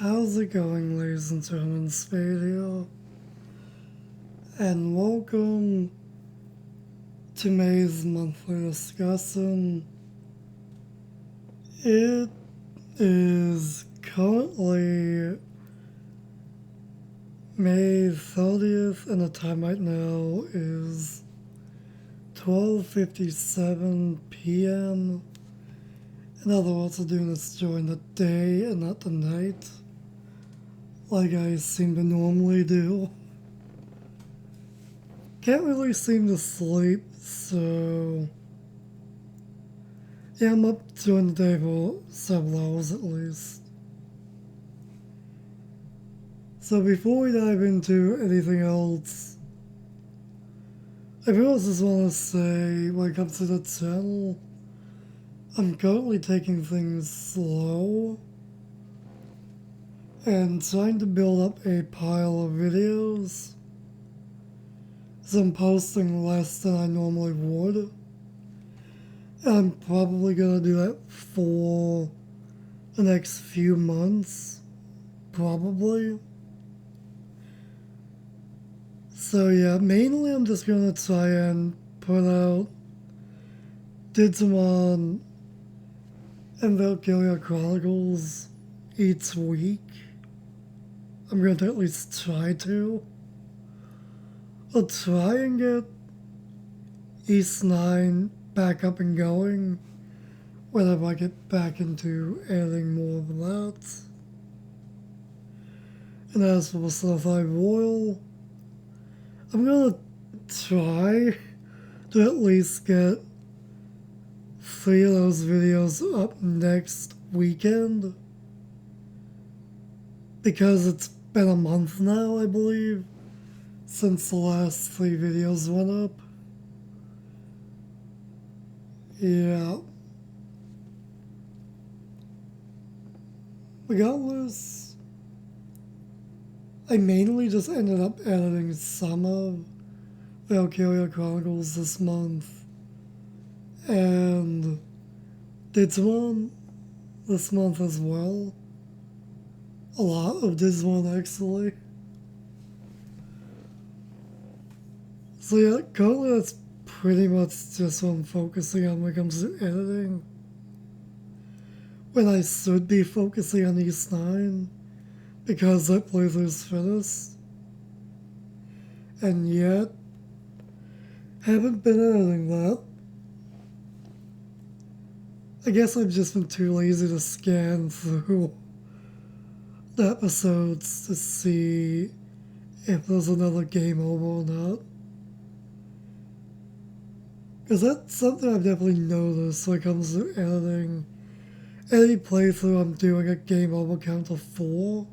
How's it going, ladies and gentlemen? Spade here, and welcome to May's monthly discussion. It is currently May 30th, and the time right now is 12:57 p.m. In other words, I'm doing this during the day and not the night, like I seem to normally do. Can't really seem to sleep, so yeah, I'm up during the day for several hours at least. So before we dive into anything else, I first just want to say, when it comes to the channel, I'm currently taking things slow and trying to build up a pile of videos. So I'm posting less than I normally would. And I'm probably gonna do that for the next few months, probably. So yeah, mainly I'm just gonna try and put out Digimon and Valkyria Chronicles each week. I'm going to at least try to. I'll try and get East 9 back up and going whenever I get back into adding more of that. And as for Sulfide Royal, I'm gonna try to at least get 3 of those videos up next weekend, because it's been a month now, I believe, since the last 3 videos went up. Yeah. Regardless, I mainly just ended up editing some of Valkyria Chronicles this month, and Digimon this month as well. A lot of Digimon, actually. So yeah, currently that's pretty much just what I'm focusing on when it comes to editing. When I should be focusing on East 9, because that playthrough's finished. And yet, haven't been editing that. I guess I've just been too lazy to scan through the episodes to see if there's another game over or not. Because that's something I've definitely noticed when it comes to editing. Any playthrough I'm doing a game over count of 4.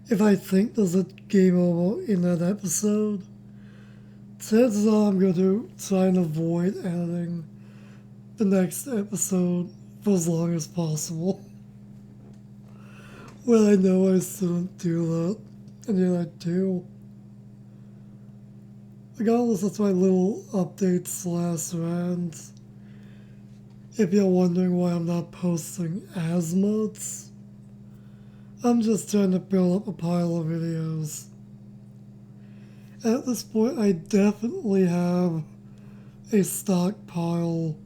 If I think there's a game over in that episode, chances are I'm going to try and avoid editing the next episode for as long as possible. Well, I know I shouldn't do that, and yet I do. Regardless, that's my little update / rant. If you're wondering why I'm not posting as much, I'm just trying to build up a pile of videos. At this point, I definitely have a stockpile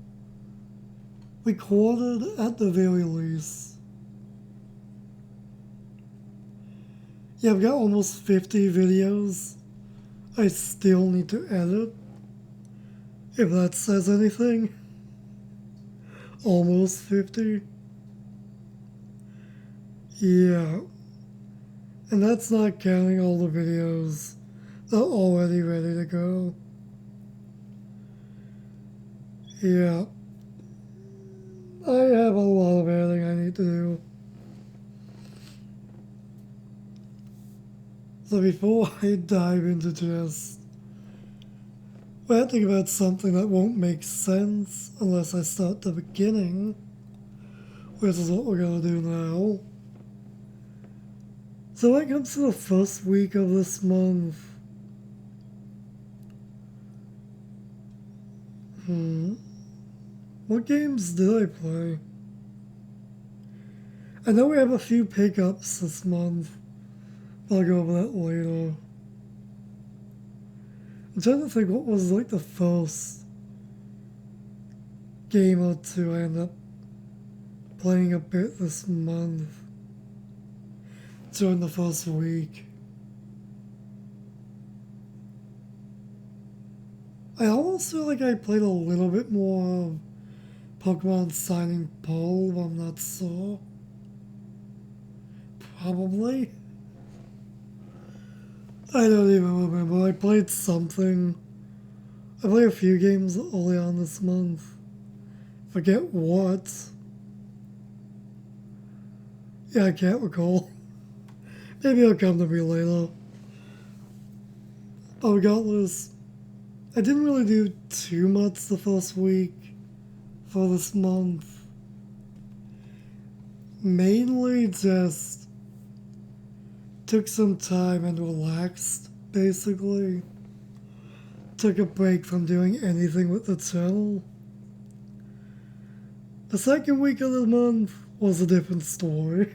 recorded at the very least. Yeah, I've got almost 50 videos I still need to edit, if that says anything. Almost 50. Yeah. And that's not counting all the videos that are already ready to go. Yeah. I have a lot of editing I need to do. So before I dive into just ranting about something that won't make sense unless I start the beginning, which is what we're gonna do now. So when it comes to the first week of this month, what games did I play? I know we have a few pickups this month. I'll go over that later. I'm trying to think what was like the first game or two I ended up playing a bit this month during the first week. I almost feel like I played a little bit more Pokemon Signing Pearl, but I'm not sure. Probably. I don't even remember. I played something. I played a few games early on this month. Forget what. Yeah, I can't recall. Maybe it'll come to me later. But regardless, I didn't really do too much the first week for this month. Mainly just took some time and relaxed, basically. Took a break from doing anything with the channel. The second week of the month was a different story.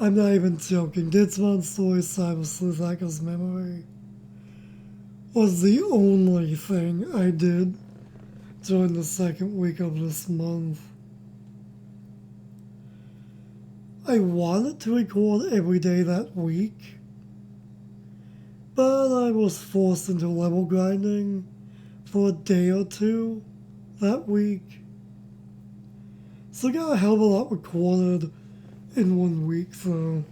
I'm not even joking. Digimon Story Cyber Sleuth Hackers Memory was the only thing I did during the second week of this month. I wanted to record every day that week, but I was forced into level grinding for a day or two that week. So I got a hell of a lot recorded in 1 week, so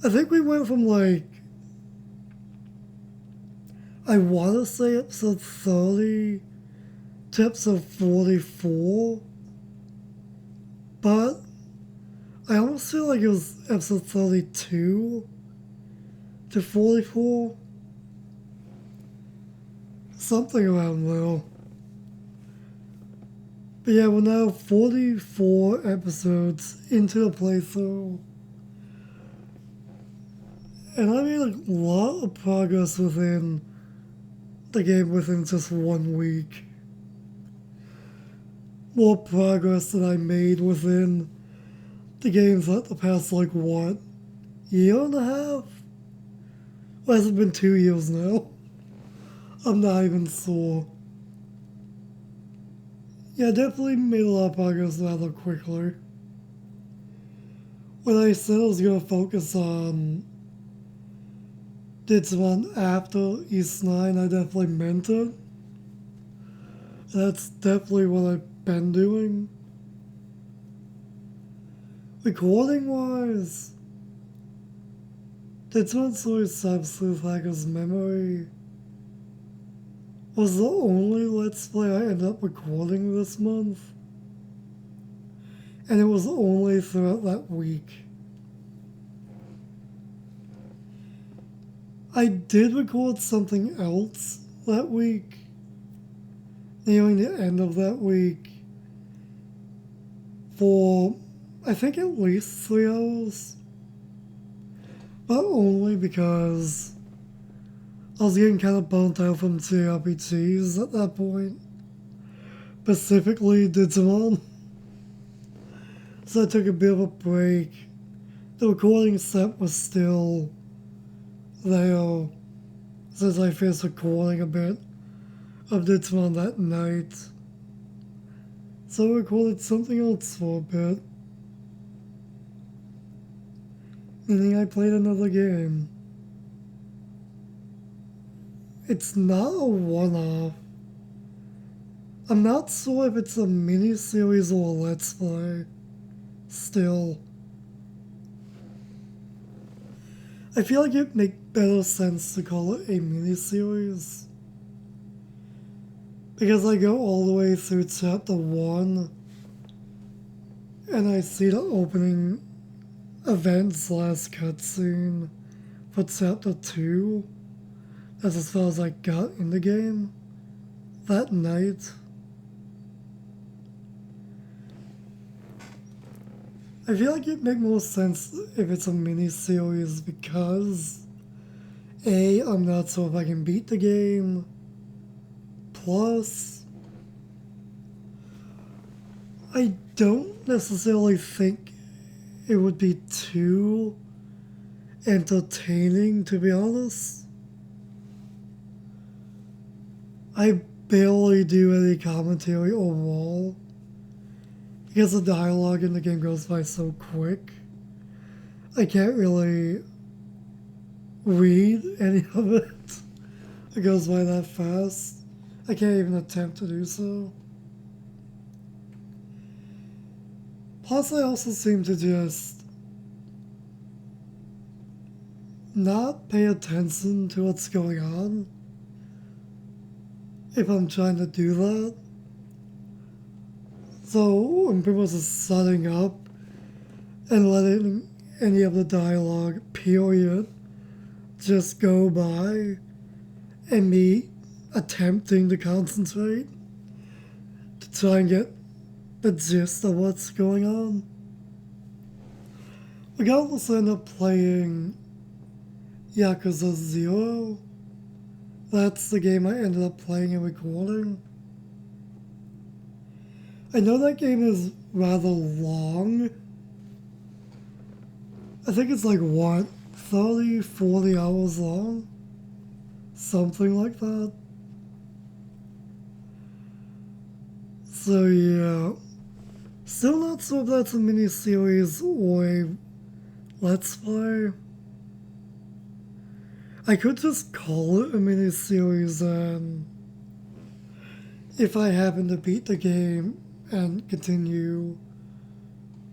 I think we went from I want to say episode 30 to episode 44, but I almost feel like it was episode 32 to 44. Something around there. But yeah, we're now 44 episodes into the playthrough. And I made a lot of progress within the game within just 1 week. More progress than I made within the games that the past, year and a half? Well, has it been 2 years now? I'm not even sure. Yeah, definitely made a lot of progress rather quickly. When I said I was going to focus on Digimon after East 9, I definitely meant it. That's definitely what I've been doing. Recording wise, Digimon Story Cyber Sleuth Hackers Memory was the only Let's Play I ended up recording this month. And it was only throughout that week. I did record something else that week, nearing the end of that week, for I think at least 3 hours. But only because I was getting kind of burnt out from JRPGs at that point. Specifically Digimon. So I took a bit of a break. The recording set was still there since I finished recording a bit of Digimon that night. So I recorded something else for a bit. Meaning I played another game. It's not a one-off. I'm not sure if it's a mini-series or a Let's Play. Still. I feel like it'd make better sense to call it a mini-series. Because I go all the way through chapter 1, and I see the opening event/cutscene for chapter 2. That's as far as I got in the game that night. I feel like it'd make more sense if it's a mini-series because A, I'm not sure if I can beat the game, plus I don't necessarily think it would be too entertaining, to be honest. I barely do any commentary overall because the dialogue in the game goes by so quick. I can't really read any of it. It goes by that fast. I can't even attempt to do so. Plus, I also seem to just not pay attention to what's going on if I'm trying to do that. So I'm pretty much just setting up and letting any of the dialogue, period, just go by, and me attempting to concentrate to try and get the gist of what's going on. Regardless, I end up playing Yakuza 0. That's the game I ended up playing and recording. I know that game is rather long. I think it's like, what, 30, 40 hours long? Something like that. So yeah. Still not sure if that's a mini-series or a let's play. I could just call it a mini-series, and if I happen to beat the game and continue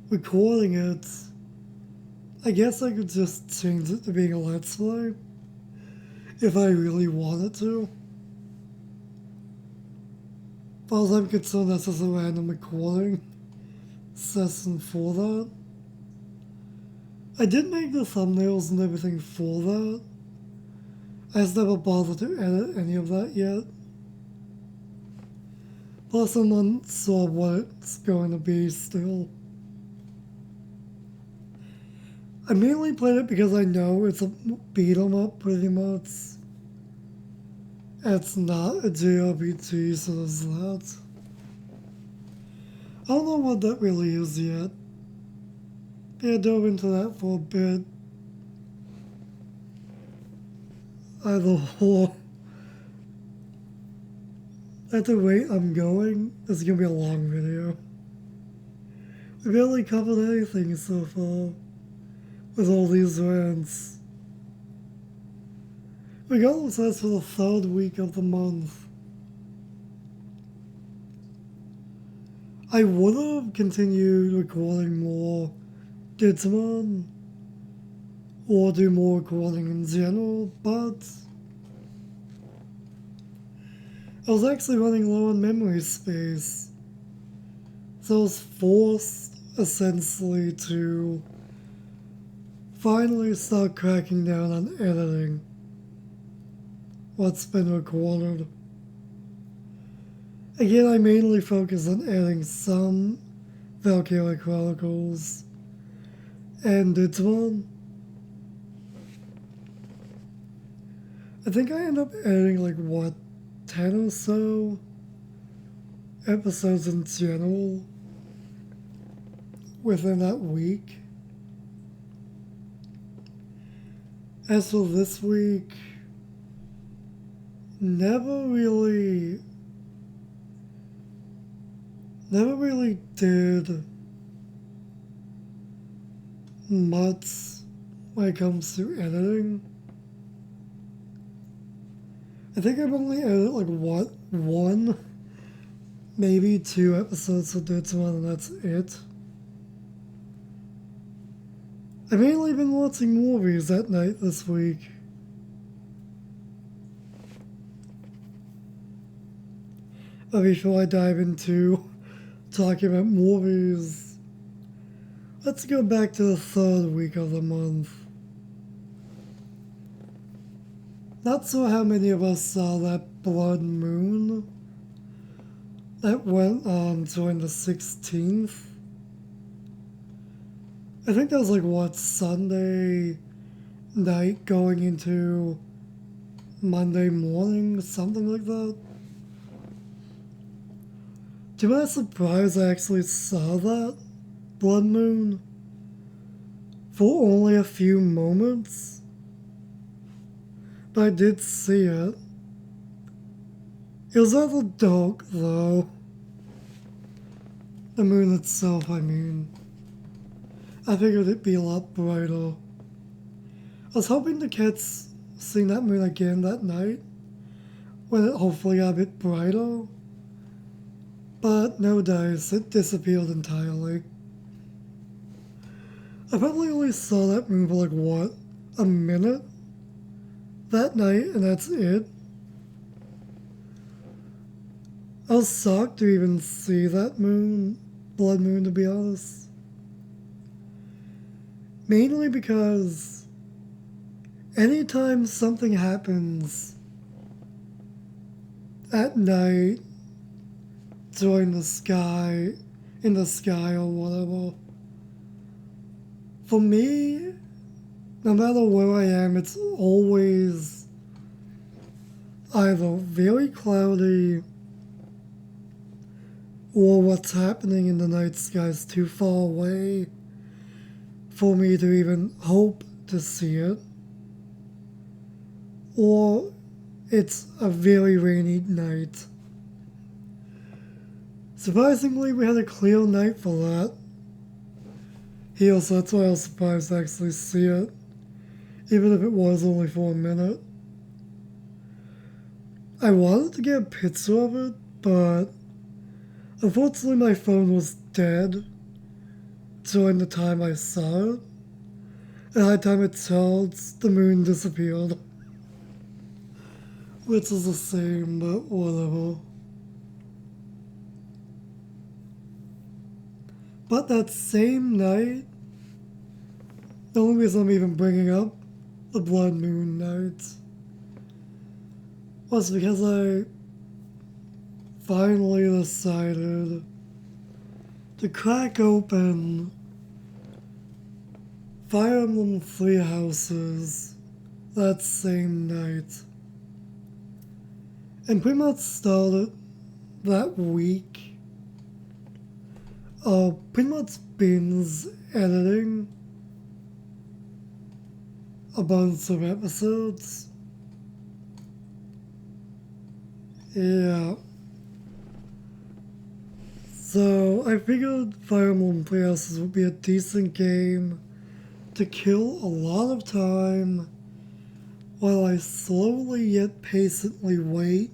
recording it, I guess I could just change it to being a let's play if I really wanted to. As far as I'm concerned, that's just a random recording session for that. I did make the thumbnails and everything for that. I just never bothered to edit any of that yet. Plus, I'm unsure what it's going to be still. I mainly played it because I know it's a beat 'em up pretty much. It's not a JRPG, so there's that. I don't know what that really is yet. Yeah, I dove into that for a bit. Either or. At the rate I'm going, this is gonna be a long video. We barely covered anything so far with all these rants. Regardless, that's for the third week of the month. I would have continued recording more Digimon or do more recording in general, but I was actually running low on memory space, so I was forced essentially to finally start cracking down on editing what's been recorded. Again, I mainly focus on adding some Valkyria Chronicles and Digimon. I think I end up adding like, what, 10 or so episodes in general within that week. As for this week, never really did much when it comes to editing. I think I've only edited like, what, one, maybe 2 episodes of Digimon, and that's it. I've mainly been watching movies at night this week. But before I dive into talking about movies, let's go back to the third week of the month. Not sure how many of us saw that blood moon that went on during the 16th. I think that was like, what, Sunday night going into Monday morning, something like that. to my surprise, I actually saw that blood moon for only a few moments. But I did see it. It was rather dark, though. The moon itself, I mean. I figured it'd be a lot brighter. I was hoping to catch seeing that moon again that night, when it hopefully got a bit brighter. But no dice, it disappeared entirely. I probably only saw that moon for like, what, a minute that night, and that's it. I was shocked to even see that moon, blood moon, to be honest. Mainly because anytime something happens at night during the sky, in the sky or whatever, for me, no matter where I am, it's always either very cloudy or what's happening in the night sky is too far away for me to even hope to see it, or it's a very rainy night. Surprisingly, we had a clear night for that here, so that's why I was surprised to actually see it, even if it was only for a minute. I wanted to get a picture of it, but unfortunately my phone was dead during the time I saw it, and by the time it charged, the moon disappeared. Which is the same, but whatever. But that same night, the only reason I'm even bringing up the blood moon night was because I finally decided to crack open Fire Emblem Three Houses that same night. And pretty much started that week of pretty much binge editing a bunch of episodes. Yeah. So I figured Fire Emblem Three Houses would be a decent game to kill a lot of time while I slowly yet patiently wait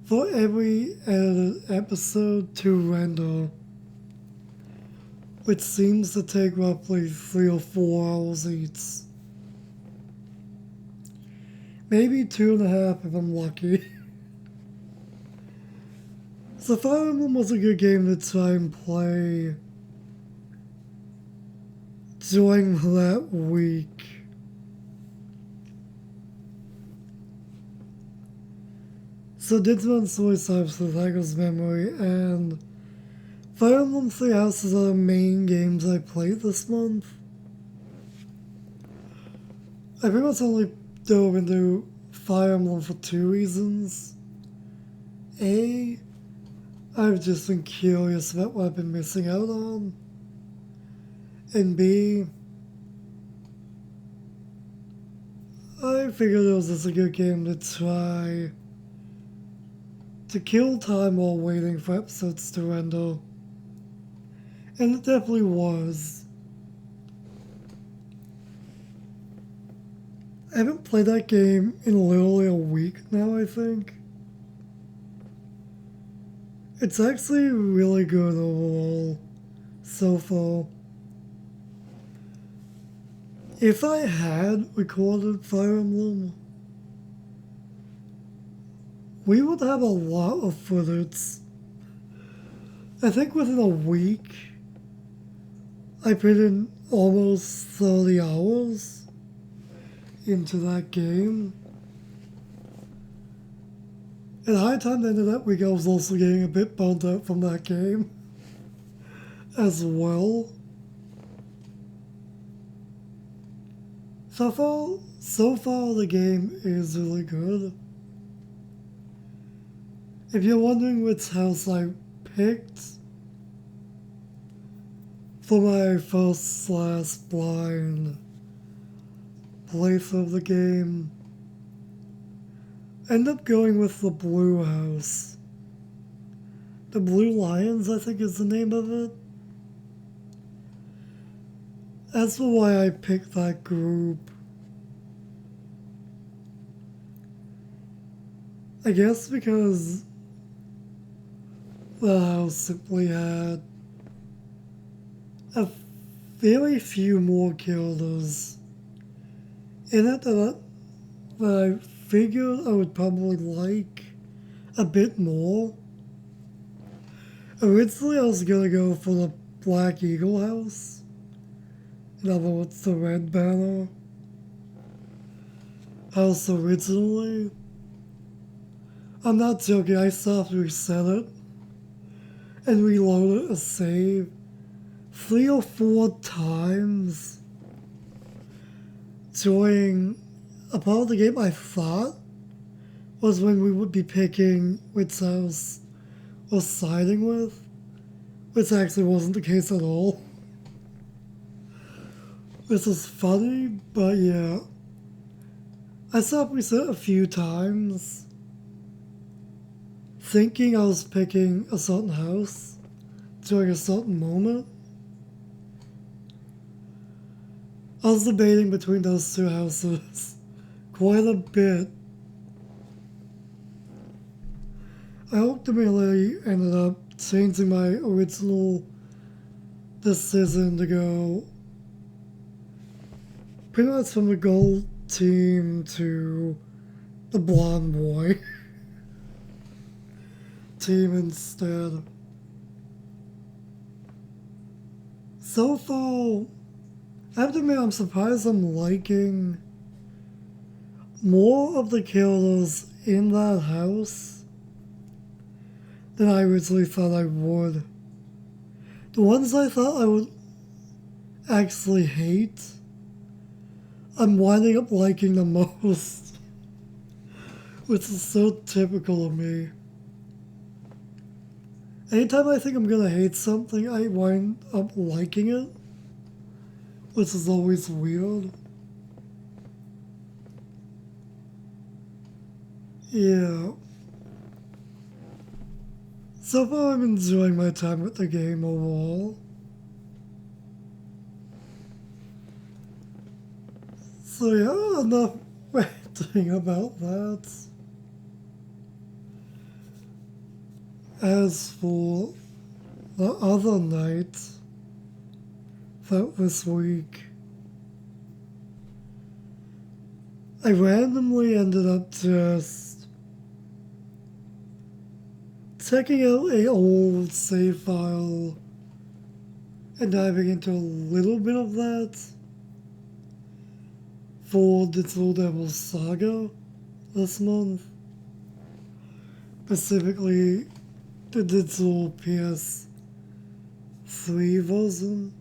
for every edited episode to render, which seems to take roughly 3 or 4 hours each. Maybe 2.5 if I'm lucky. So Fire Emblem was a good game to try and play during that week. So did run suicide for Tiger's memory, and Fire Emblem Three Houses are the main games I played this month. I pretty much only dove into Fire Emblem for 2 reasons. A, I've just been curious about what I've been missing out on. And B, I figured it was just a good game to try to kill time while waiting for episodes to render. And it definitely was. I haven't played that game in literally a week now, I think. It's actually really good overall, so far. If I had recorded Fire Emblem, we would have a lot of footage. I think within a week, I put in almost 30 hours into that game. And by the time the end of that week, I was also getting a bit burnt out from that game as well. So far the game is really good. If you're wondering which house I picked for my first / blind playthrough of the game, end up going with the Blue House. The Blue Lions, I think is the name of it. That's why I picked that group. I guess because the house simply had a very few more killers in it that I figured I would probably like a bit more. Originally, I was gonna go for the Black Eagle house. In other words, the Red Banner house originally. I'm not joking, I soft reset it and reloaded a save 3 or 4 times during a part of the game I thought was when we would be picking which house we're siding with, which actually wasn't the case at all. This is funny, but yeah. I soft reset a few times thinking I was picking a certain house during a certain moment. I was debating between those two houses quite a bit. I ultimately ended up changing my original decision to go pretty much from the gold team to the blonde boy team instead. So far, I have to admit I'm surprised I'm liking more of the killers in that house than I originally thought I would. The ones I thought I would actually hate, I'm winding up liking the most, which is so typical of me. Anytime I think I'm gonna hate something, I wind up liking it, which is always weird. Yeah. So far, I'm enjoying my time with the game overall. So yeah, enough ranting about that. As for the other night, that this week, I randomly ended up just checking out a old save file and diving into a little bit of that for Digital Devil Saga this month. Specifically, the digital PS3 version.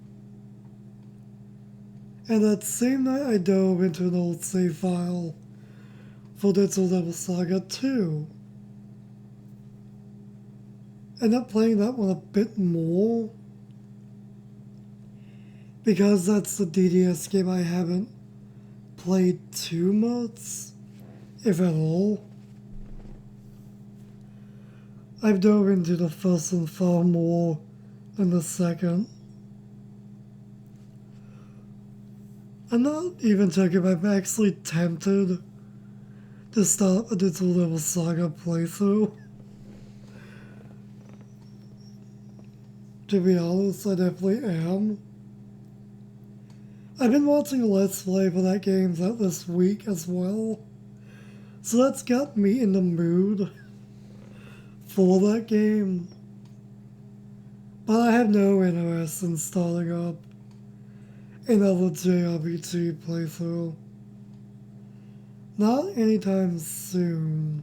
And that same night I dove into an old save file for Digital Devil Saga 2. Ended up playing that one a bit more because that's the DDS game I haven't played too much, if at all. I've dove into the first one far more than the second. I'm not even joking, I'm actually tempted to start a Digital Devil Saga playthrough. To be honest, I definitely am. I've been watching a Let's Play for that game this week as well, so that's got me in the mood for that game. But I have no interest in starting up another JRPG playthrough. Not anytime soon.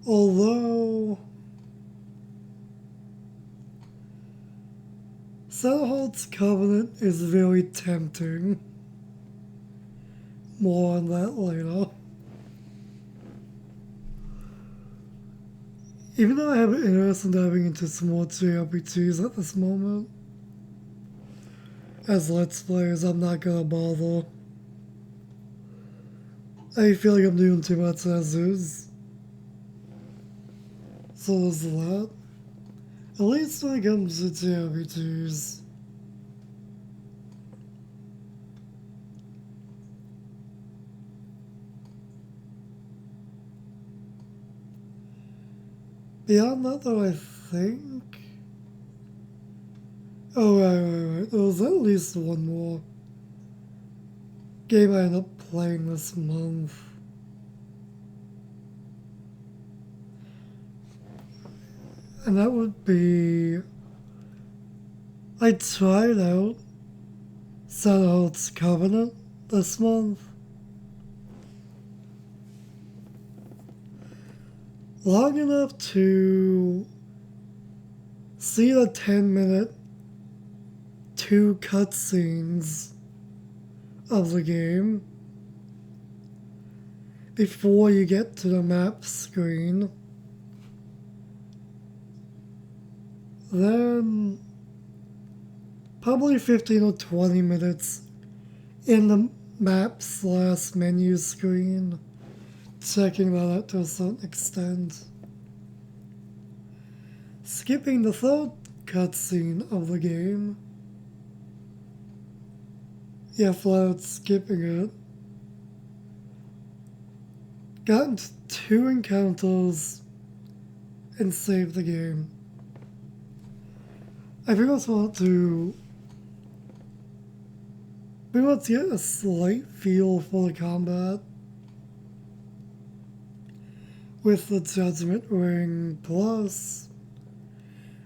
Although Shadowheart's Covenant is very tempting. More on that later. Even though I have an interest in diving into some more JRPGs at this moment, as Let's Players, I'm not gonna bother. I feel like I'm doing too much as is. So there's that. At least when it comes to JRPGs. Beyond that, though, I think. Oh, right. There was at least one more game I ended up playing this month. And that would be. I tried out SpadeWant's Covenant this month. Long enough to see the 10-minute 2 cutscenes of the game before you get to the map screen. Then probably 15 or 20 minutes in the map/menu screen, checking that out to a certain extent. Skipping the third cutscene of the game. Yeah, flat out skipping it. Got into 2 encounters and saved the game. I pretty much want to get a slight feel for the combat with the Judgment Ring, plus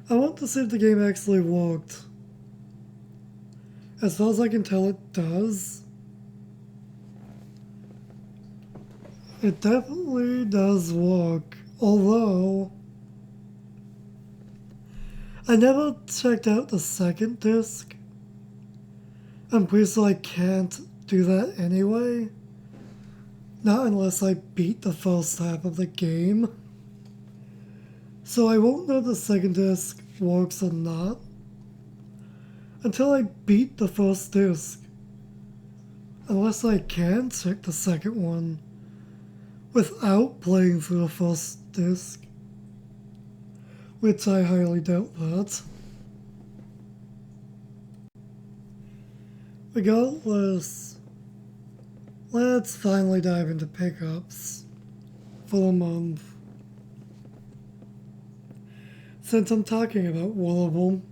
I want to see if the game actually worked. As far as I can tell, it does. It definitely does work, although I never checked out the second disc. I'm pretty sure I can't do that anyway. Not unless I beat the first half of the game. So I won't know if the second disc works or not until I beat the first disc. Unless I can check the second one without playing through the first disc. Which I highly doubt that. Regardless, let's finally dive into pickups for the month. Since I'm talking about one of them.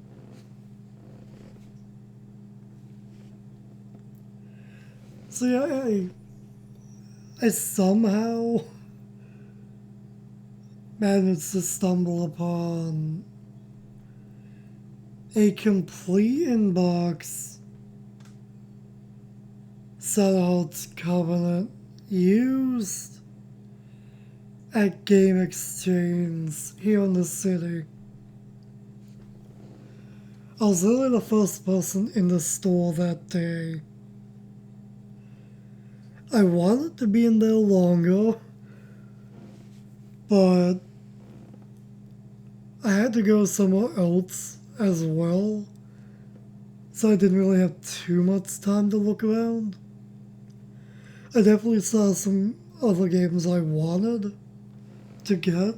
So yeah, I somehow managed to stumble upon a complete inbox SpadeWant's Covenant used at Game Exchange here in the city. I was literally the first person in the store that day. I wanted to be in there longer, but I had to go somewhere else as well, so I didn't really have too much time to look around. I definitely saw some other games I wanted to get,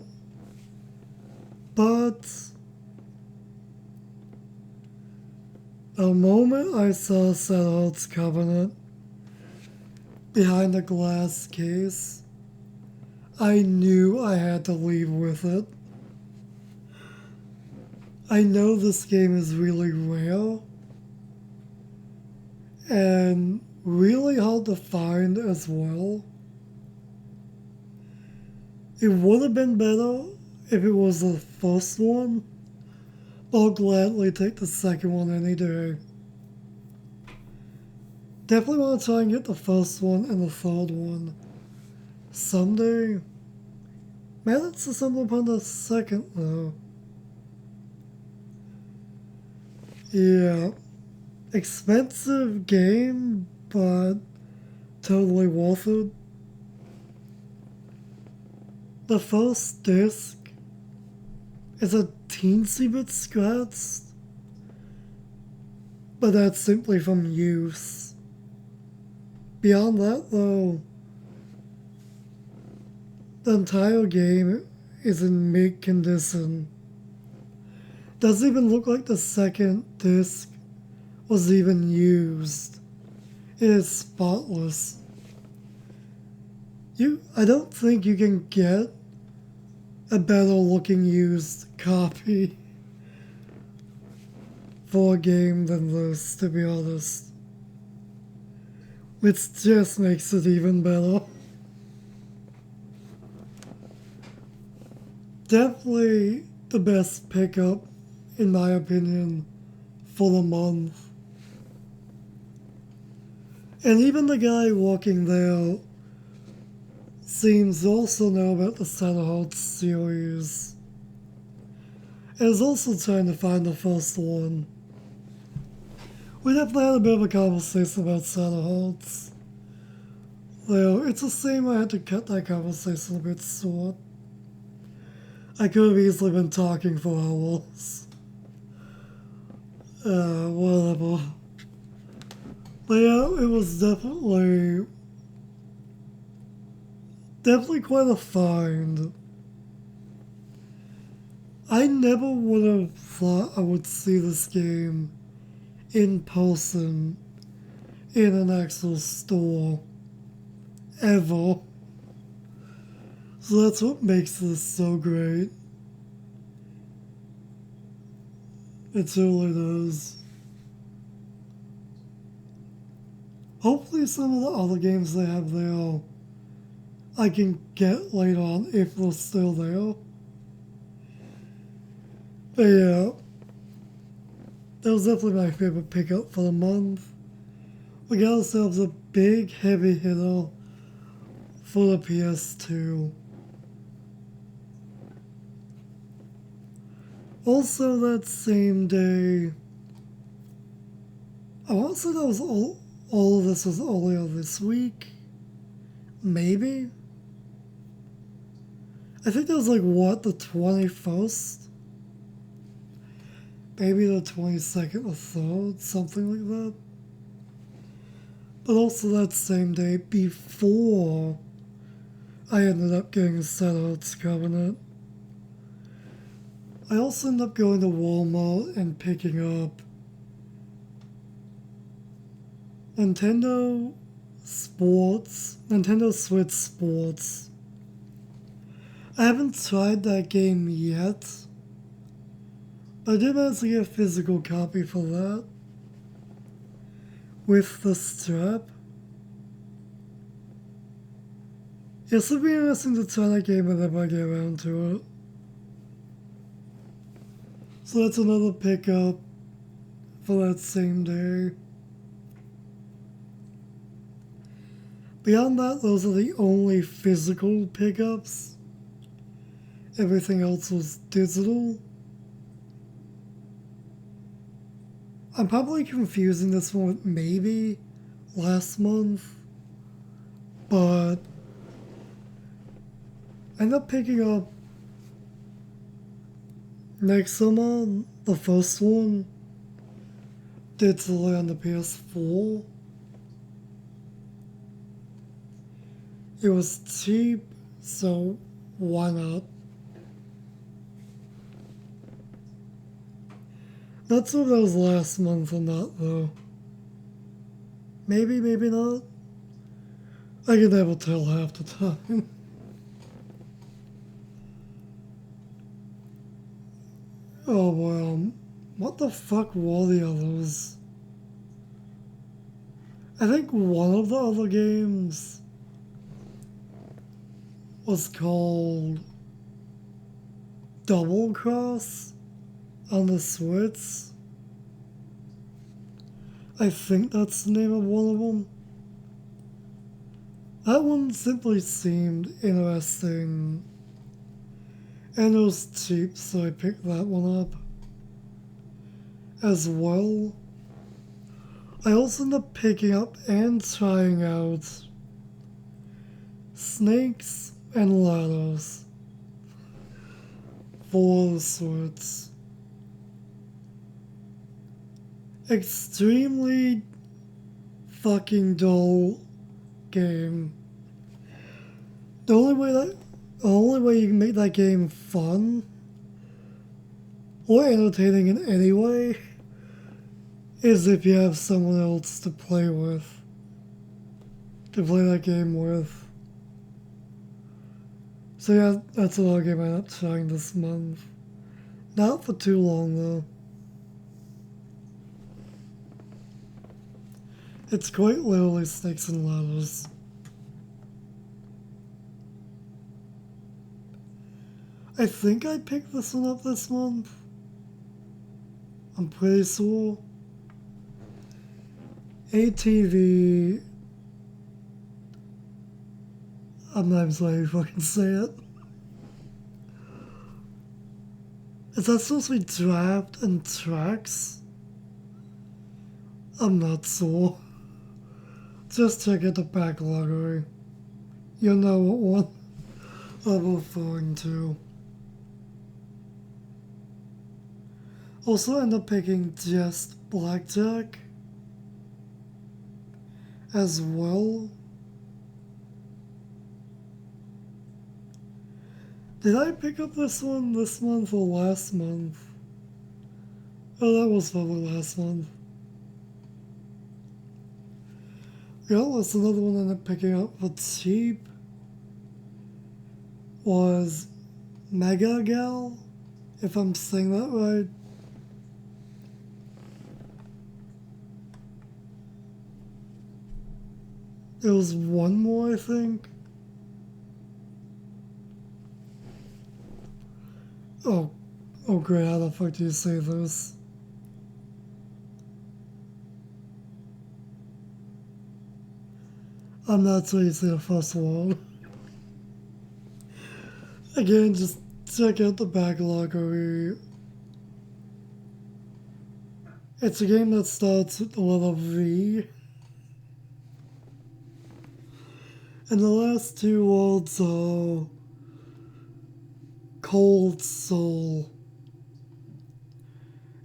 but the moment I saw SpadeWant's Covenant behind a glass case, I knew I had to leave with it. I know this game is really rare and really hard to find as well. It would have been better if it was the first one, but I'll gladly take the second one any day. Definitely want to try and get the first one and the third one someday. Managed to stumble upon the second though. Yeah. Expensive game, but totally worth it. The first disc It's a teensy bit scratched, but that's simply from use. Beyond that, though, the entire game is in mint condition. Doesn't even look like the second disc was even used. It is spotless. I don't think you can get a better looking used copy for a game than this, to be honest. Which just makes it even better. Definitely the best pickup, in my opinion, for the month. And even the guy walking there seems to also know about the SpadeWant series. And is also trying to find the first one. We definitely had a bit of a conversation about SpadeWant. Though it's a shame I had to cut that conversation a bit short. I could have easily been talking for hours. Whatever. But yeah, it was definitely quite a find. I never would have thought I would see this game in person in an actual store ever. So that's what makes this so great. It truly does. Hopefully some of the other games they have there I can get later on if they're still there. But yeah, that was definitely my favorite pickup for the month. We got ourselves a big heavy hitter for the PS2. Also that same day, I want to say that was all of this was earlier this week. Maybe? I think that was like, what, the 21st? Maybe the 22nd or 3rd, something like that. But also that same day, before I ended up getting a SpadeWant Covenant, I also ended up going to Walmart and picking up Nintendo Switch Sports. I haven't tried that game yet, but I did manage to get a physical copy for that with the strap. Yes, it'll be interesting to try that game whenever I get around to it. So that's another pickup for that same day. Beyond that, those are the only physical pickups. Everything else was digital. I'm probably confusing this one with maybe last month, but I ended up picking up next summer, the first one, digitally on the PS4. It was cheap, so why not? Not sure if that was last month or not, though. Maybe, maybe not. I can never tell half the time. Oh, well, what the fuck were the others? I think one of the other games was called Double Cross on the Switch. I think that's the name of one of them. That one simply seemed interesting. And it was cheap, so I picked that one up as well. I also ended up picking up and trying out Snakes and Ladders for the Switch. Extremely fucking dull game. The only way you can make that game fun or entertaining in any way is if you have someone else to play with, to play that game with. So yeah, that's another game I'm not trying this month. Not for too long though. It's quite literally snakes and ladders. I think I picked this one up this month. I'm pretty sure. ATV. I'm not even sorry to fucking say it. Is that supposed to be draft and tracks? I'm not sure. Just check out the back library. You'll know what one I'm referring to. Also end up picking just blackjack as well. Did I pick up this one this month or last month? Oh, that was probably last month. Yeah, that's another one I ended up picking up for cheap. Was Mega Gal, if I'm saying that right. There was one more, I think. Oh great, how the fuck do you say this? I'm not sure you say the first one. Again, just check out the backloggery. It's a game that starts with the letter V. And the last two words are Cold Soul.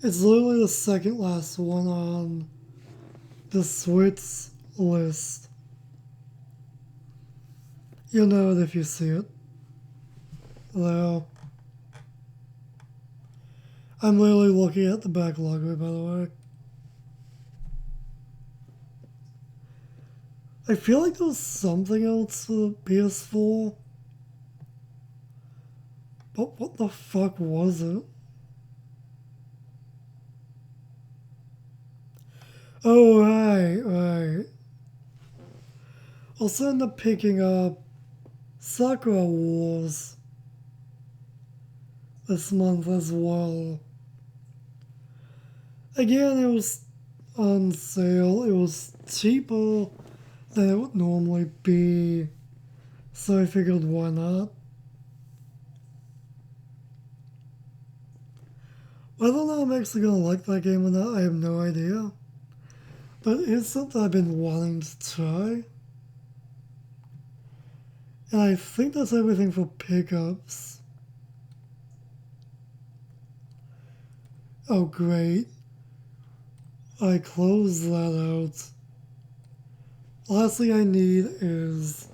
It's literally the second last one on the Switch list. You'll know it if you see it. Though, I'm literally looking at the backloggery, by the way. I feel like there was something else for the PS4. But what the fuck was it? Oh, right. Also end up picking up Sakura Wars this month as well. Again, it was on sale. It was cheaper than it would normally be. So I figured, why not? Whether or not I'm actually gonna like that game or not, I have no idea. But it's something I've been wanting to try. And I think that's everything for pickups. Oh, great. I closed that out. Last thing I need is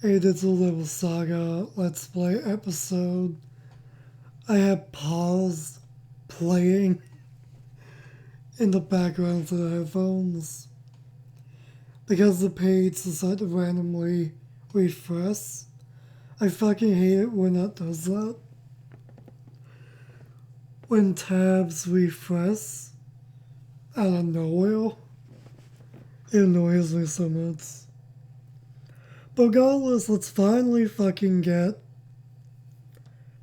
a Digital Devil Saga Let's Play episode. I have paused playing in the background of the headphones because the page decided to randomly refresh. I fucking hate it when that does that. When tabs refresh out of nowhere, it annoys me so much. But regardless, let's finally fucking get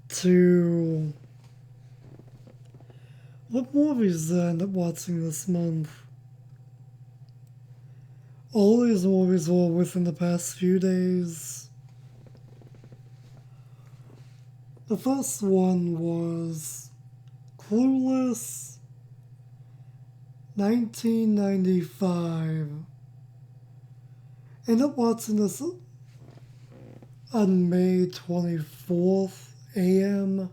to what movies did I end up watching this month. All these movies were within the past few days. The first one was Clueless, 1995. Ended up watching this on May 24th a.m.,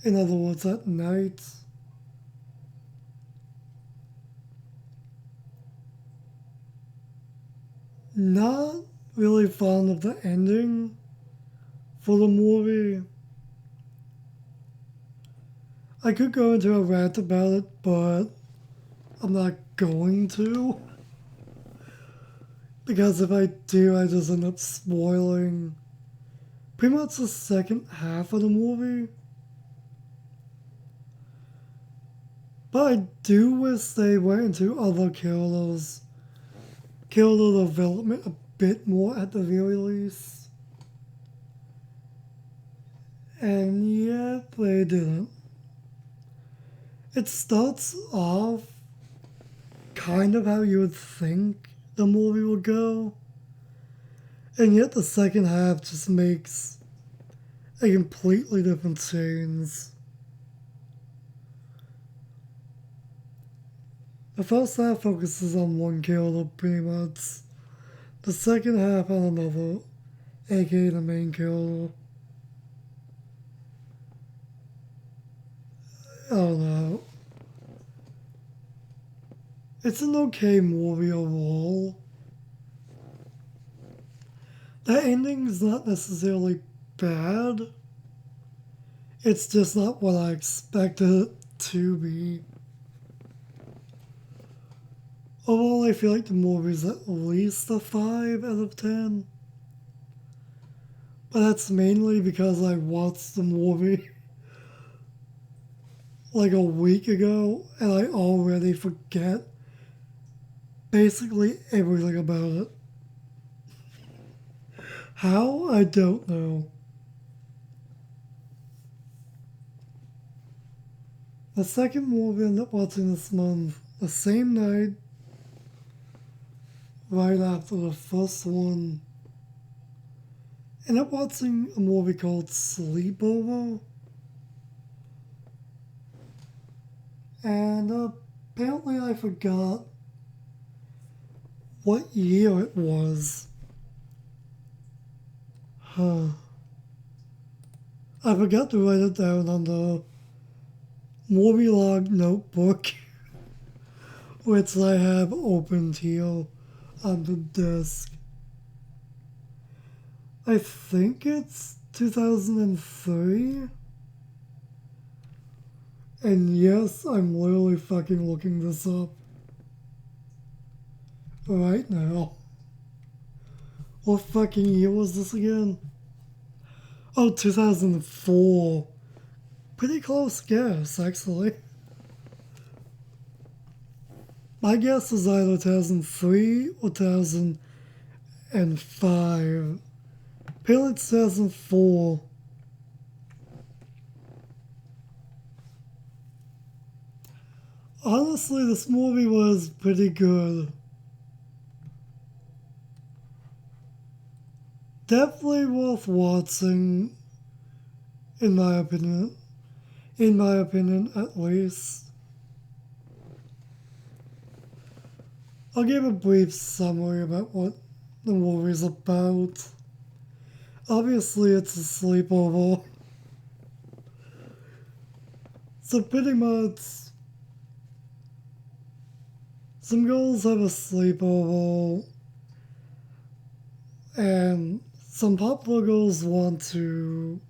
in other words, at night. Not really fond of the ending for the movie. I could go into a rant about it, but I'm not going to. Because if I do, I just end up spoiling pretty much the second half of the movie. But I do wish they went into other character development a bit more at the very least. And yet they didn't. It starts off kind of how you would think the movie would go, and yet the second half just makes a completely different change. The first half focuses on one character pretty much. The second half on another, aka the main character. I don't know. It's an okay movie overall. The ending's not necessarily bad. It's just not what I expected it to be. Overall, I feel like the movie's at least a 5 out of 10. But that's mainly because I watched the movie like a week ago and I already forget basically everything about it. How? I don't know. The second movie I ended up watching this month, the same night, right after the first one, ended up watching a movie called Sleepover. And apparently I forgot what year it was. Huh. I forgot to write it down on the movie log notebook, which I have opened here on the desk. I think it's 2003. And yes, I'm literally fucking looking this up right now. What fucking year was this again? Oh, 2004. Pretty close guess, actually. My guess is either 2003 or 2005. Apparently 2004. Honestly, this movie was pretty good. Definitely worth watching, in my opinion. In my opinion, at least. I'll give a brief summary about what the movie's about. Obviously, it's a sleepover. So pretty much, some girls have a sleepover, and some popular girls want to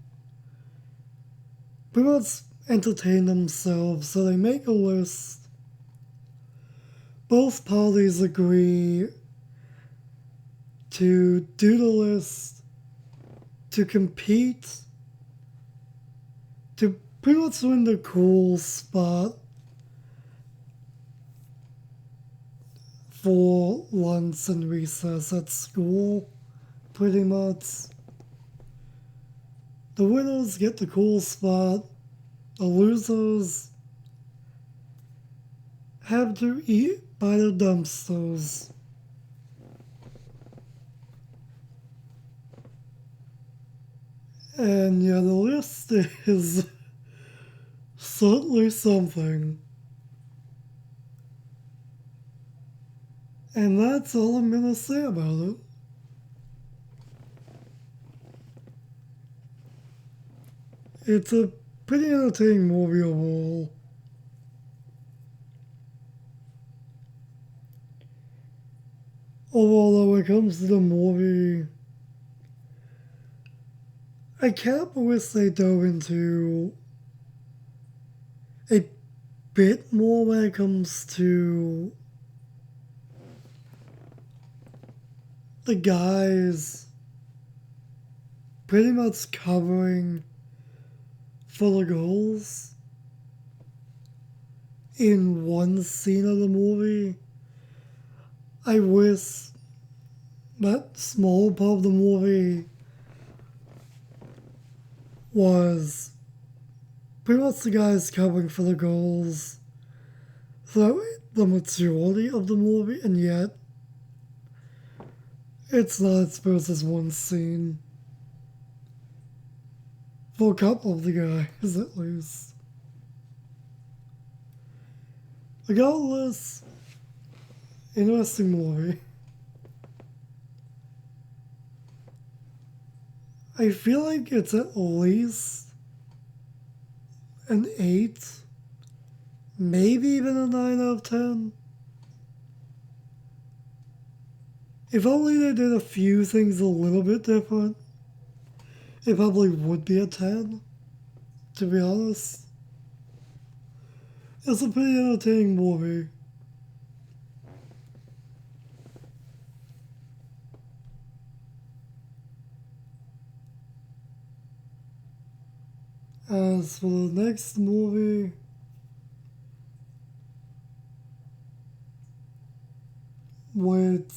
pretty much entertain themselves, so they make a list. Both parties agree to do the list, to compete, to pretty much win the cool spot for lunch and recess at school, pretty much. The winners get the cool spot, the losers have to eat by the dumpsters. And yeah, the list is certainly something. And that's all I'm gonna say about it. It's a pretty entertaining movie overall. Overall, when it comes to the movie, I kind of wish they dove into a bit more when it comes to the guys pretty much covering for the girls in one scene of the movie. I wish that small part of the movie was pretty much the guys covering for the girls throughout the majority of the movie, and yet it's not supposed as one scene. For a couple of the guys, at least. Regardless, interesting movie. I feel like it's at least an 8, maybe even a 9 out of 10. If only they did a few things a little bit different, it probably would be a 10, to be honest. It's a pretty entertaining movie. As for the next movie, which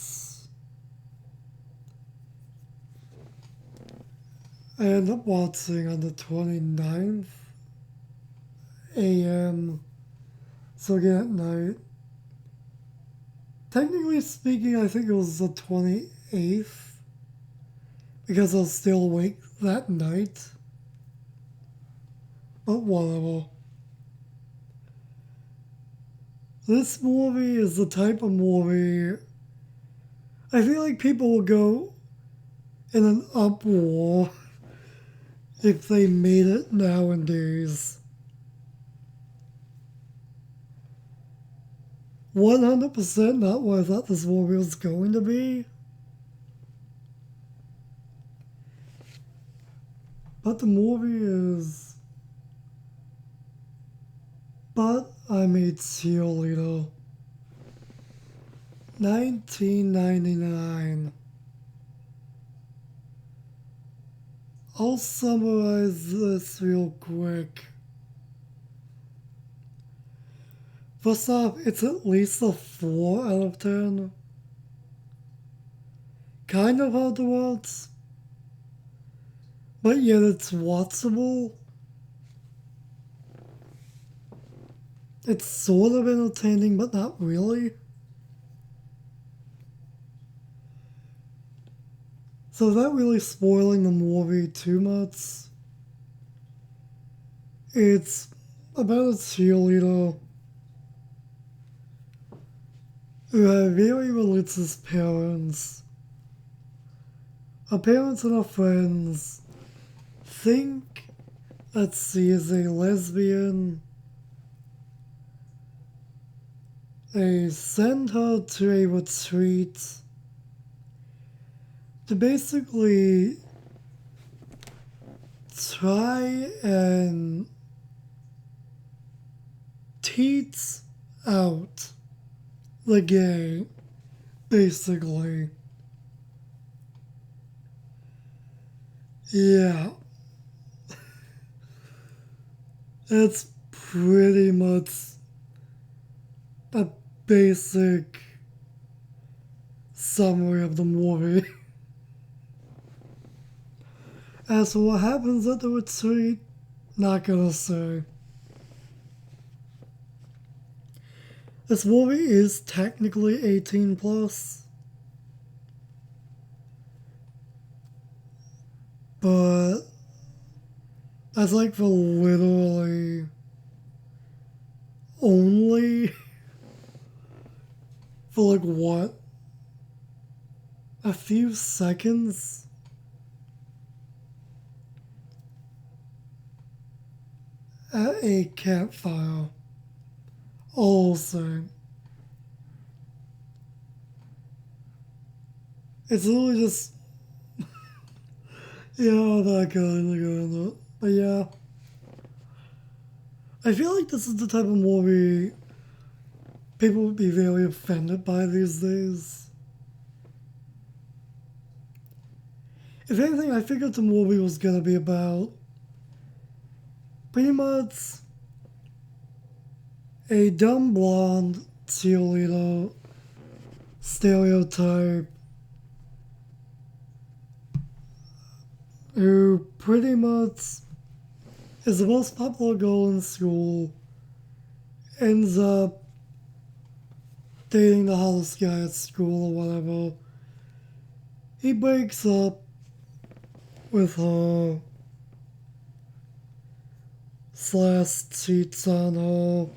I ended up watching on the 29th a.m., so again at night. Technically speaking, I think it was the 28th, because I was still awake that night. But whatever. This movie is the type of movie I feel like people will go in an uproar if they made it nowadays. 100% not what I thought this movie was going to be. But the movie is But I'm a Cheerleader. 1999. I'll summarize this real quick. First off, it's at least a 4 out of 10. Kind of hard to watch, but yet it's watchable. It's sort of entertaining, but not really. So without really spoiling the movie too much, it's about a cheerleader who have very religious parents. Her parents and her friends think that she is a lesbian. They send her to a retreat to basically try and teach out the gay, basically. Yeah. That's pretty much a basic summary of the movie. As for what happens at the retreat, not gonna say. This movie is technically 18 plus, but that's like for literally only for like what? A few seconds? at a campfire. All the same. It's literally just, that kind of. But yeah. I feel like this is the type of movie people would be very offended by these days. If anything, I figured the movie was gonna be about pretty much a dumb blonde cheerleader stereotype who pretty much is the most popular girl in school, ends up dating the hottest guy at school or whatever. He breaks up with her, / cheats on her,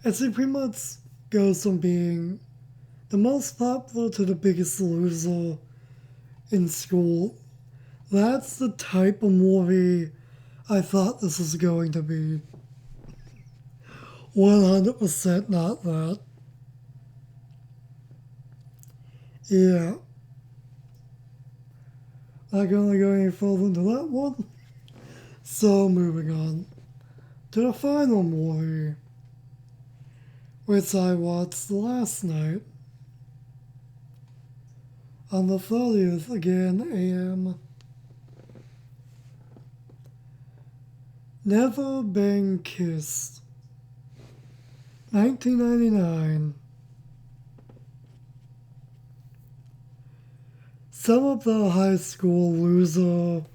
and she pretty much goes from being the most popular to the biggest loser in school. That's the type of movie I thought this was going to be. 100% not that. Yeah. Not gonna go any further into that one. So moving on to the final movie, which I watched last night on the 30th again AM. Never Been Kissed, 1999. Some of the high school loser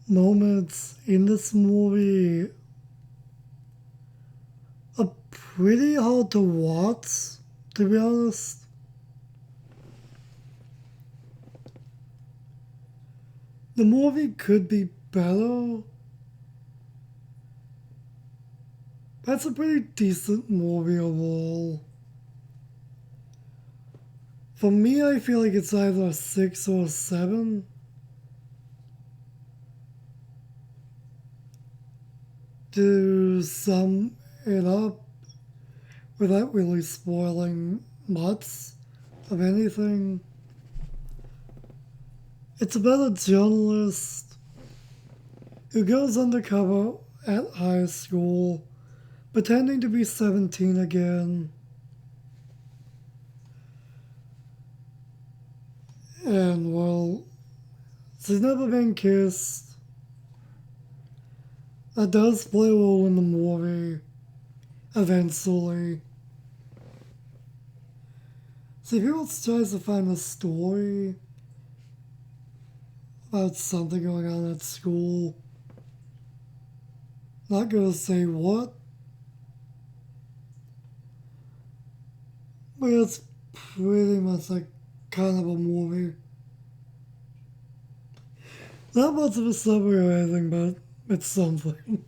moments in this movie are pretty hard to watch, to be honest. The movie could be better. That's a pretty decent movie overall. For me, I feel like it's either a 6 or a 7. To sum it up, without really spoiling much of anything, it's about a journalist who goes undercover at high school, pretending to be 17 again. And, well, she's never been kissed. That does play a role in the movie, eventually. See, people tries to find a story about something going on at school. Not gonna say what, but it's pretty much like kind of a movie. Not much of a summary or anything, but it's something.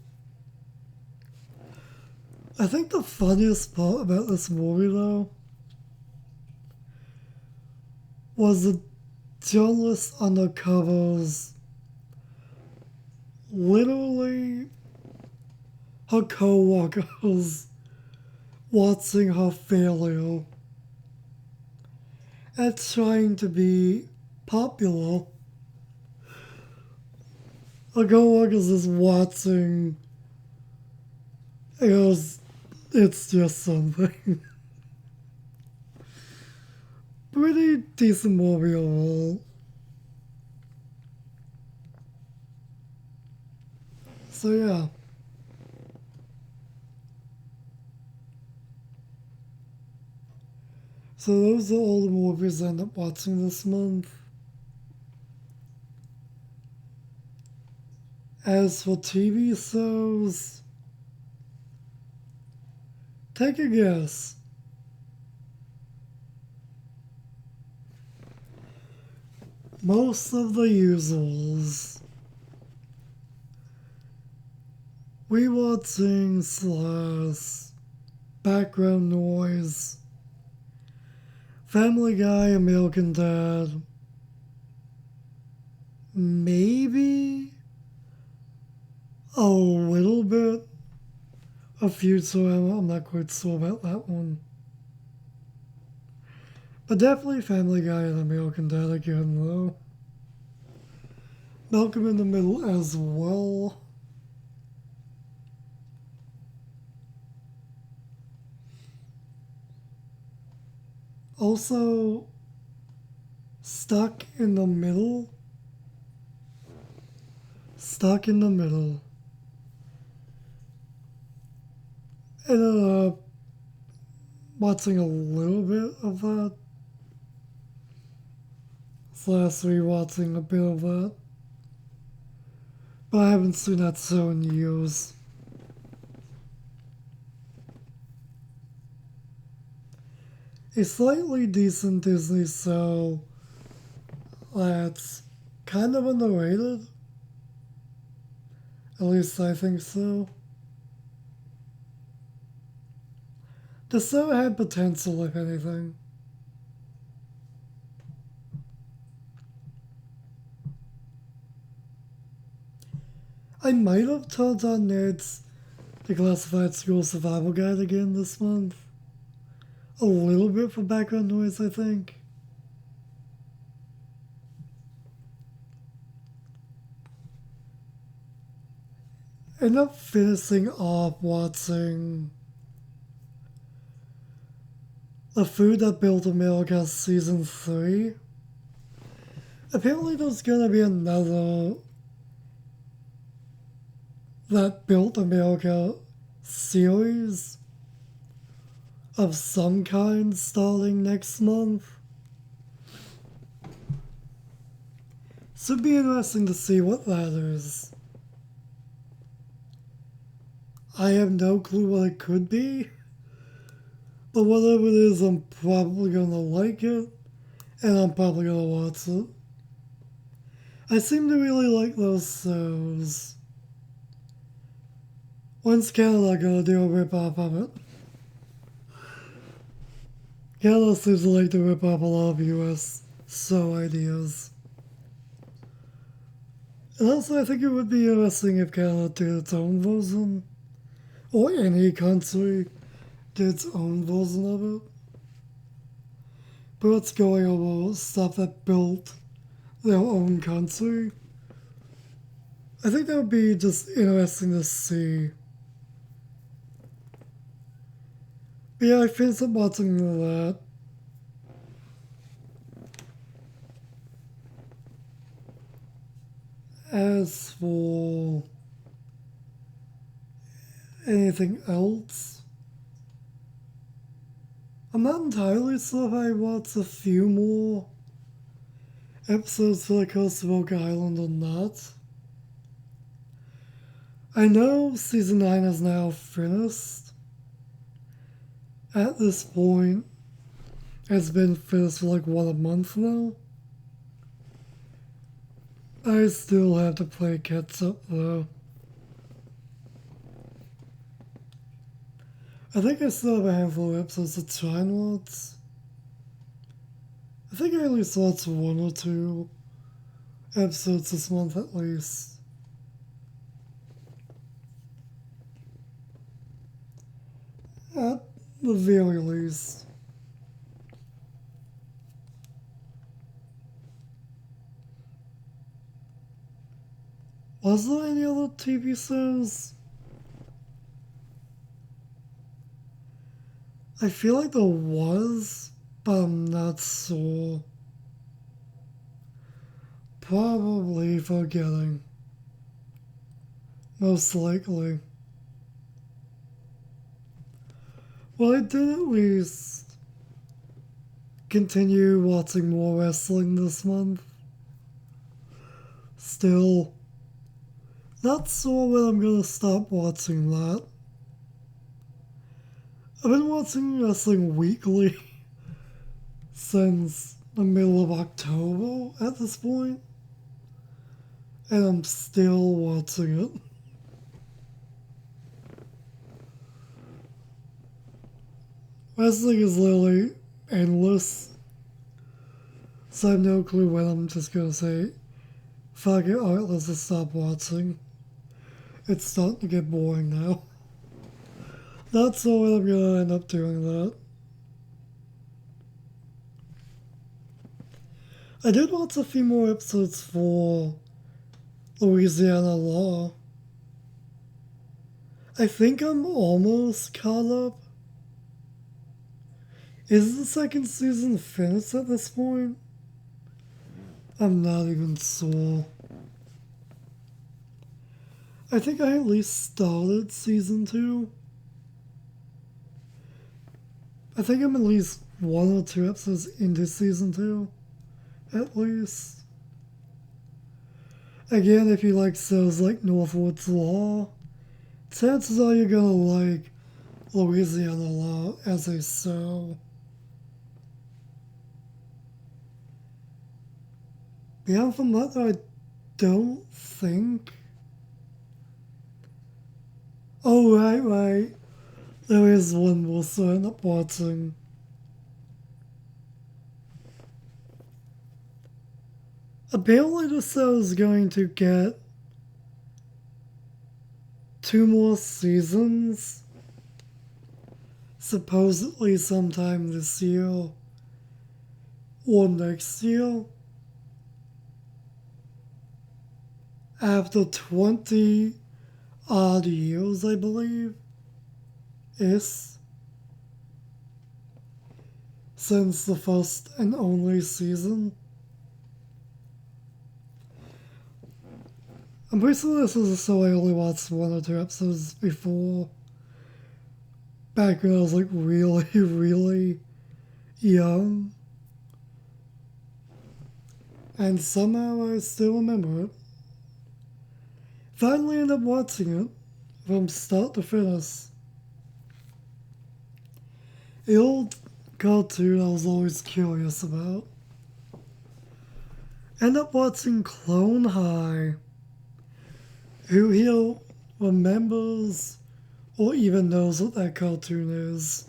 I think the funniest part about this movie, though, was the journalist undercovers literally her co-workers watching her failure at trying to be popular. Her co-workers is watching. It's just something. Pretty decent movie overall. So yeah. So those are all the movies I ended up watching this month. As for TV shows, take a guess. Most of the usuals. Rewatching / background noise. Family Guy, American Dad. Maybe a little bit of Futurama. I'm not quite sure about that one. But definitely Family Guy and American Dad again, though. Malcolm in the Middle as well. Also, Stuck in the Middle. Stuck in the Middle. Ended up watching a little bit of that. Slash rewatching a bit of that. But I haven't seen that show in years. A slightly decent Disney show that's kind of underrated. At least I think so. The show had potential, if anything. I might have turned on Ned's Declassified School Survival Guide again this month. A little bit for background noise, I think. Ended up finishing off watching The Food That Built America Season 3. Apparently there's gonna be another That Built America series of some kind starting next month. Should be interesting to see what that is. I have no clue what it could be, but whatever it is, I'm probably gonna like it, and I'm probably gonna watch it. I seem to really like those shows. When's Canada gonna do a rip-off of it? Canada seems to like to rip off a lot of US show ideas. And also, I think it would be interesting if Canada did its own version, or any country did its own version of it. But it's going over stuff that built their own country. I think that would be just interesting to see. But yeah, I finished up watching that. As for anything else, I'm not entirely sure if I watched a few more episodes for the Coast of Oak Island or not. I know season 9 is now finished. At this point, it's been finished for like, what, a month now? I still have to play catch up though. I think I still have a handful of episodes to try and watch. I think I at least watched one or two episodes this month at least. At the very least. Was there any other TV shows? I feel like there was, but I'm not sure. Probably forgetting. Most likely. Well, I did at least continue watching more wrestling this month. Still, not sure when I'm gonna stop watching that. I've been watching wrestling weekly since the middle of October at this point, and I'm still watching it. Wrestling is literally endless, so I have no clue when I'm just gonna say, fuck it, alright, let's just stop watching. It's starting to get boring now. Not so that I'm gonna end up doing that. I did watch a few more episodes for Louisiana Law. I think I'm almost caught up. Is the second season finished at this point? I'm not even sure. I think I at least started season 2. I think I'm at least 1 or 2 episodes into season 2. At least. Again, if you like shows like Northwoods Law, chances are you're gonna like Louisiana Law as a show. Beyond from that, I don't think. Oh, right. There is one more, so I end up watching. Apparently, the show is going to get 2 more seasons. Supposedly sometime this year or next year. After 20 odd years, I believe, is since the first and only season. I'm pretty sure this is a show I only watched 1 or 2 episodes before. Back when I was like really, really young. And somehow I still remember it. Finally end up watching it from start to finish. The old cartoon I was always curious about. End up watching Clone High. Who here remembers or even knows what that cartoon is?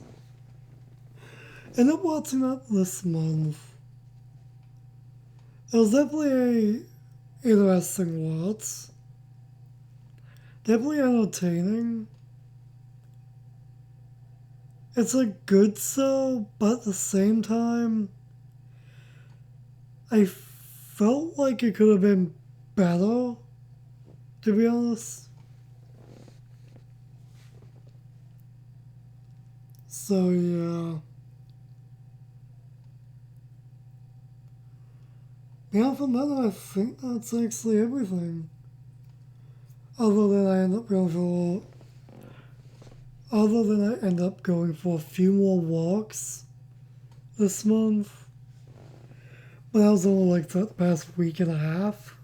End up watching that this month. It was definitely a interesting watch. Definitely entertaining. It's a good show, but at the same time, I felt like it could have been better, to be honest. So, yeah. Yeah, from that, I think that's actually everything. Other than I end up going for a few more walks this month. But that was only like the past week and a half.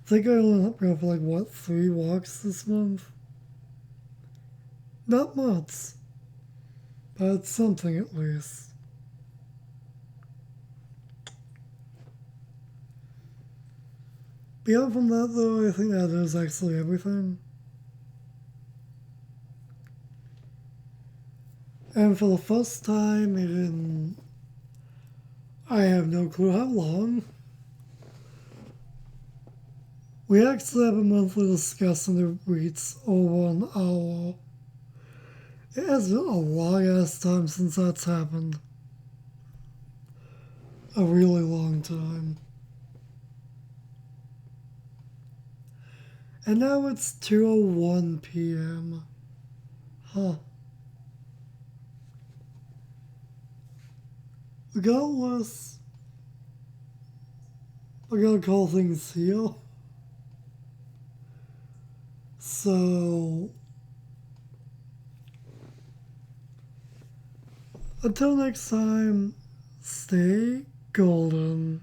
I think I only ended up going for like 3 walks this month? Not much. But it's something at least. Beyond from that though, I think that is actually everything. And for the first time in I have no clue how long, we actually have a monthly discussion that reads over an hour. It has been a long ass time since that's happened. A really long time. And now it's 2:01 p.m. Huh. Regardless, I gotta call things here. So, until next time, stay golden.